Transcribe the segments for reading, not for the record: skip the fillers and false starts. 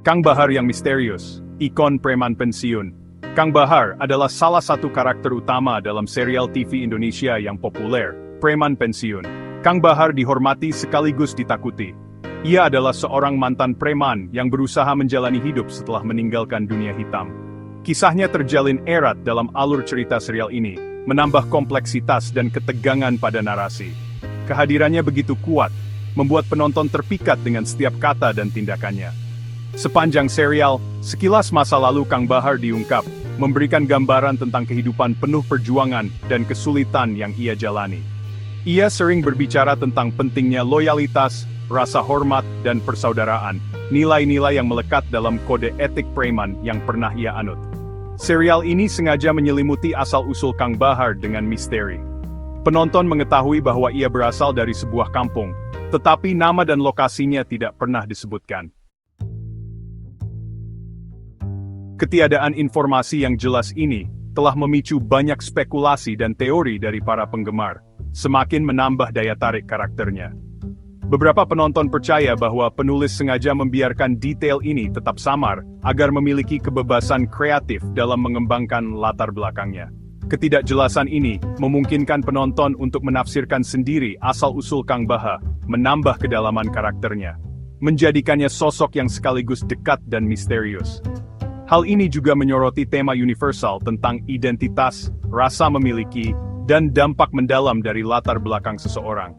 Kang Bahar yang misterius, ikon preman pensiun. Kang Bahar adalah salah satu karakter utama dalam serial TV Indonesia yang populer, Preman Pensiun. Kang Bahar dihormati sekaligus ditakuti. Ia adalah seorang mantan preman yang berusaha menjalani hidup setelah meninggalkan dunia hitam. Kisahnya terjalin erat dalam alur cerita serial ini, menambah kompleksitas dan ketegangan pada narasi. Kehadirannya begitu kuat, membuat penonton terpikat dengan setiap kata dan tindakannya. Sepanjang serial, sekilas masa lalu Kang Bahar diungkap, memberikan gambaran tentang kehidupan penuh perjuangan dan kesulitan yang ia jalani. Ia sering berbicara tentang pentingnya loyalitas, rasa hormat, dan persaudaraan, nilai-nilai yang melekat dalam kode etik preman yang pernah ia anut. Serial ini sengaja menyelimuti asal-usul Kang Bahar dengan misteri. Penonton mengetahui bahwa ia berasal dari sebuah kampung, tetapi nama dan lokasinya tidak pernah disebutkan. Ketiadaan informasi yang jelas ini telah memicu banyak spekulasi dan teori dari para penggemar, semakin menambah daya tarik karakternya. Beberapa penonton percaya bahwa penulis sengaja membiarkan detail ini tetap samar, agar memiliki kebebasan kreatif dalam mengembangkan latar belakangnya. Ketidakjelasan ini memungkinkan penonton untuk menafsirkan sendiri asal-usul Kang Bahar, menambah kedalaman karakternya, menjadikannya sosok yang sekaligus dekat dan misterius. Hal ini juga menyoroti tema universal tentang identitas, rasa memiliki, dan dampak mendalam dari latar belakang seseorang.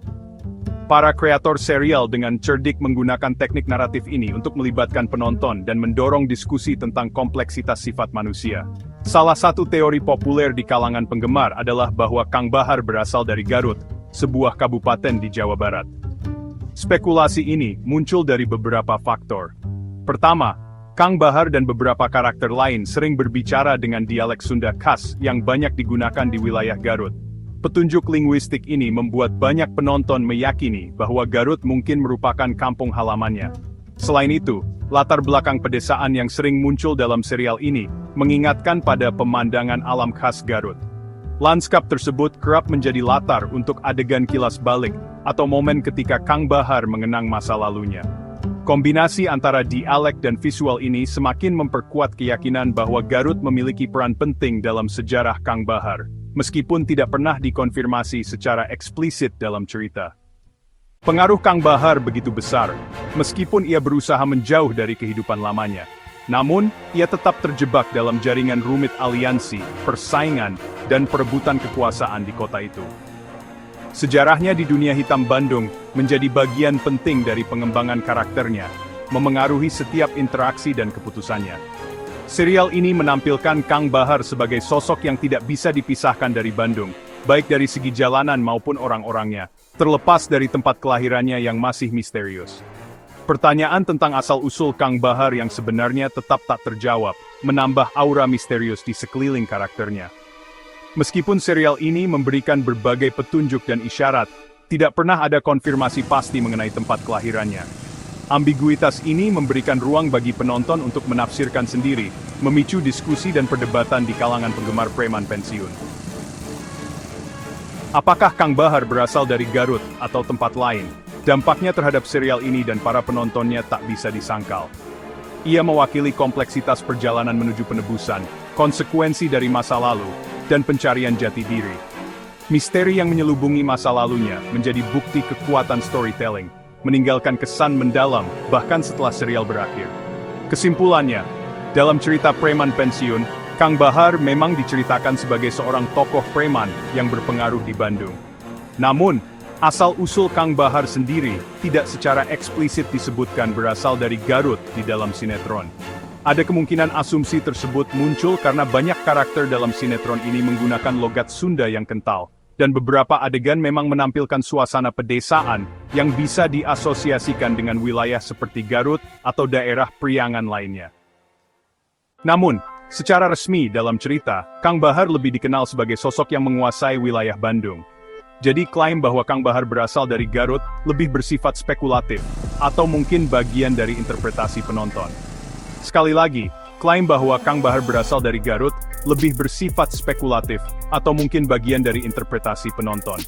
Para kreator serial dengan cerdik menggunakan teknik naratif ini untuk melibatkan penonton dan mendorong diskusi tentang kompleksitas sifat manusia. Salah satu teori populer di kalangan penggemar adalah bahwa Kang Bahar berasal dari Garut, sebuah kabupaten di Jawa Barat. Spekulasi ini muncul dari beberapa faktor. Pertama, Kang Bahar dan beberapa karakter lain sering berbicara dengan dialek Sunda khas yang banyak digunakan di wilayah Garut. Petunjuk linguistik ini membuat banyak penonton meyakini bahwa Garut mungkin merupakan kampung halamannya. Selain itu, latar belakang pedesaan yang sering muncul dalam serial ini mengingatkan pada pemandangan alam khas Garut. Lanskap tersebut kerap menjadi latar untuk adegan kilas balik atau momen ketika Kang Bahar mengenang masa lalunya. Kombinasi antara dialek dan visual ini semakin memperkuat keyakinan bahwa Garut memiliki peran penting dalam sejarah Kang Bahar, meskipun tidak pernah dikonfirmasi secara eksplisit dalam cerita. Pengaruh Kang Bahar begitu besar, meskipun ia berusaha menjauh dari kehidupan lamanya. Namun, ia tetap terjebak dalam jaringan rumit aliansi, persaingan, dan perebutan kekuasaan di kota itu. Sejarahnya di dunia hitam Bandung menjadi bagian penting dari pengembangan karakternya, memengaruhi setiap interaksi dan keputusannya. Serial ini menampilkan Kang Bahar sebagai sosok yang tidak bisa dipisahkan dari Bandung, baik dari segi jalanan maupun orang-orangnya, terlepas dari tempat kelahirannya yang masih misterius. Pertanyaan tentang asal-usul Kang Bahar yang sebenarnya tetap tak terjawab, menambah aura misterius di sekeliling karakternya. Meskipun serial ini memberikan berbagai petunjuk dan isyarat, tidak pernah ada konfirmasi pasti mengenai tempat kelahirannya. Ambiguitas ini memberikan ruang bagi penonton untuk menafsirkan sendiri, memicu diskusi dan perdebatan di kalangan penggemar preman pensiun. Apakah Kang Bahar berasal dari Garut atau tempat lain? Dampaknya terhadap serial ini dan para penontonnya tak bisa disangkal. Ia mewakili kompleksitas perjalanan menuju penebusan, konsekuensi dari masa lalu, dan pencarian jati diri. Misteri yang menyelubungi masa lalunya menjadi bukti kekuatan storytelling, meninggalkan kesan mendalam bahkan setelah serial berakhir. Kesimpulannya, dalam cerita Preman Pensiun, Kang Bahar memang diceritakan sebagai seorang tokoh preman yang berpengaruh di Bandung. Namun, asal-usul Kang Bahar sendiri tidak secara eksplisit disebutkan berasal dari Garut di dalam sinetron. Ada kemungkinan asumsi tersebut muncul karena banyak karakter dalam sinetron ini menggunakan logat Sunda yang kental, dan beberapa adegan memang menampilkan suasana pedesaan yang bisa diasosiasikan dengan wilayah seperti Garut atau daerah Priangan lainnya. Namun, secara resmi dalam cerita, Kang Bahar lebih dikenal sebagai sosok yang menguasai wilayah Bandung. Jadi klaim bahwa Kang Bahar berasal dari Garut lebih bersifat spekulatif, atau mungkin bagian dari interpretasi penonton. Sekali lagi, klaim bahwa Kang Bahar berasal dari Garut lebih bersifat spekulatif, atau mungkin bagian dari interpretasi penonton.